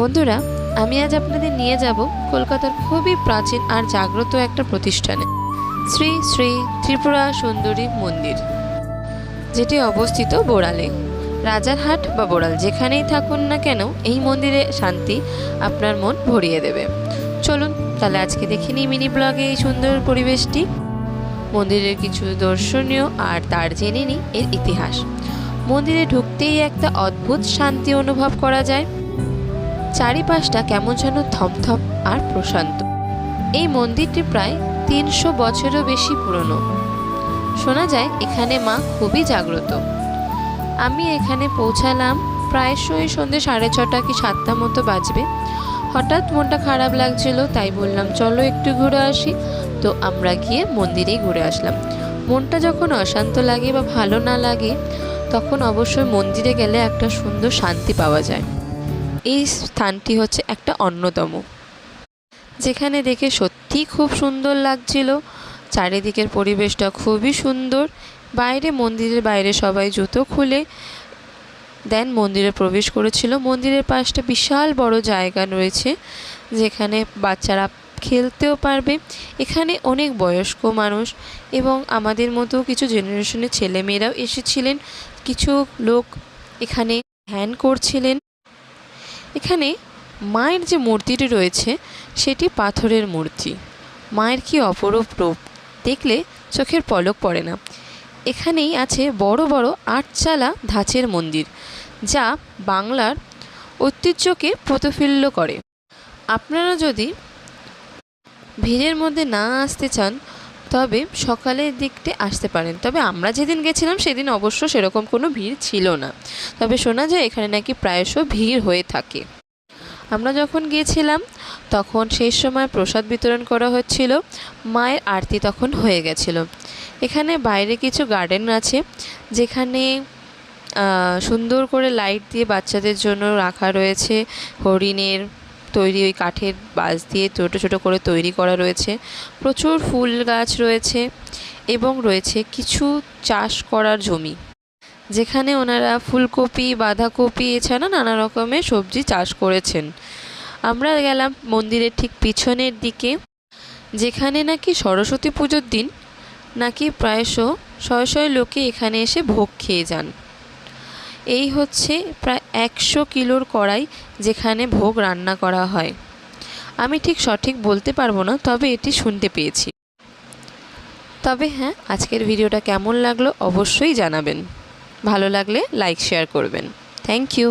বন্ধুরা, আমি আজ আপনাদের নিয়ে যাব কলকাতার খুবই প্রাচীন আর জাগ্রত একটা প্রতিষ্ঠানে, শ্রী শ্রী ত্রিপুরা সুন্দরী মন্দির, যেটি অবস্থিত বোড়ালে। রাজারহাট বা বোড়াল যেখানেই থাকুন না কেন, এই মন্দিরে শান্তি আপনার মন ভরিয়ে দেবে। চলুন তাহলে আজকে দেখে নিই মিনি ব্লগে এই সুন্দর পরিবেশটি, মন্দিরের কিছু দর্শনীয় আর তার জেনে নিই এর ইতিহাস। মন্দিরে ঢুকতেই একটা অদ্ভুত শান্তি অনুভব করা যায়। চারিপাশটা কেমন যেন থমথম আর প্রশান্ত। এই মন্দিরটি প্রায় 300 বছরেরও বেশি পুরনো। শোনা যায় এখানে মা খুবই জাগ্রত। আমি এখানে পৌঁছালাম প্রায়শই সন্ধ্যে 6:30 কি 7টা মতো বাজবে। হঠাৎ মনটা খারাপ লাগছিল, তাই বললাম চলো একটু ঘুরে আসি। তো আমরা গিয়ে মন্দিরেই ঘুরে আসলাম। মনটা যখন অশান্ত লাগে বা ভালো না লাগে, তখন অবশ্যই মন্দিরে গেলে একটা সুন্দর শান্তি পাওয়া যায়। এই স্থানটি হচ্ছে একটা অন্যতম, যেখানে দেখে সত্যিই খুব সুন্দর লাগছিল। চারিদিকের পরিবেশটা খুবই সুন্দর। মন্দিরের বাইরে সবাই জুতো খুলে দেন মন্দিরে প্রবেশ করেছিল। মন্দিরের পাশটা বিশাল বড় জায়গা রয়েছে, যেখানে বাচ্চারা খেলতেও পারবে। এখানে অনেক বয়স্ক মানুষ এবং আমাদের মতো কিছু জেনারেশনের ছেলেমেয়েরাও এসেছিলেন। কিছু লোক এখানে ধ্যান করছিলেন। এখানে মায়ের যে মূর্তিটি রয়েছে সেটি পাথরের মূর্তি। মায়ের কি অপরূপ রূপ, দেখলে চোখের পলক পড়ে না। এখানেই আছে বড় বড় 8চালা ধাঁচের মন্দির, যা বাংলার ঐতিহ্যকে প্রতিফলিত করে। আপনারা যদি ভিড়ের মধ্যে না আসতে চান, তবে সকালের দিকতে আসতে পারেন। তবে আমরা যেদিন গেছিলাম সেদিন অবশ্য সেরকম কোনো ভিড় ছিল না। তবে শোনা যায় এখানে নাকি প্রায়শ ভিড় হয়ে থাকে। আমরা যখন গিয়েছিলাম তখন সেই সময় প্রসাদ বিতরণ করা হচ্ছিল। মায়ের আরতি তখন হয়ে গেছিল। এখানে বাইরে কিছু গার্ডেন আছে, যেখানে সুন্দর করে লাইট দিয়ে বাচ্চাদের জন্য রাখা রয়েছে। হরিণের তৈরি ওই কাঠের বাঁশ দিয়ে ছোটো ছোটো করে তৈরি করা রয়েছে। প্রচুর ফুল গাছ রয়েছে এবং রয়েছে কিছু চাষ করার জমি, যেখানে ওনারা ফুলকপি, বাঁধাকপি এছাড়া নানা রকমের সবজি চাষ করেছেন। আমরা গেলাম মন্দিরের ঠিক পিছনের দিকে, যেখানে নাকি সরস্বতী পুজোর দিন নাকি প্রায়শ শয়ে লোকে এখানে এসে ভোগ খেয়ে যান। এই হচ্ছে প্রায় 100 কিলোর কড়াই, যেখানে ভোগ রান্না করা হয়। আমি ঠিক সঠিক বলতে পারবো না, তবে এটি শুনতে পেয়েছি। তবে হ্যাঁ, আজকের ভিডিওটা কেমন লাগলো অবশ্যই জানাবেন। ভালো লাগলে লাইক শেয়ার করবেন। Thank you.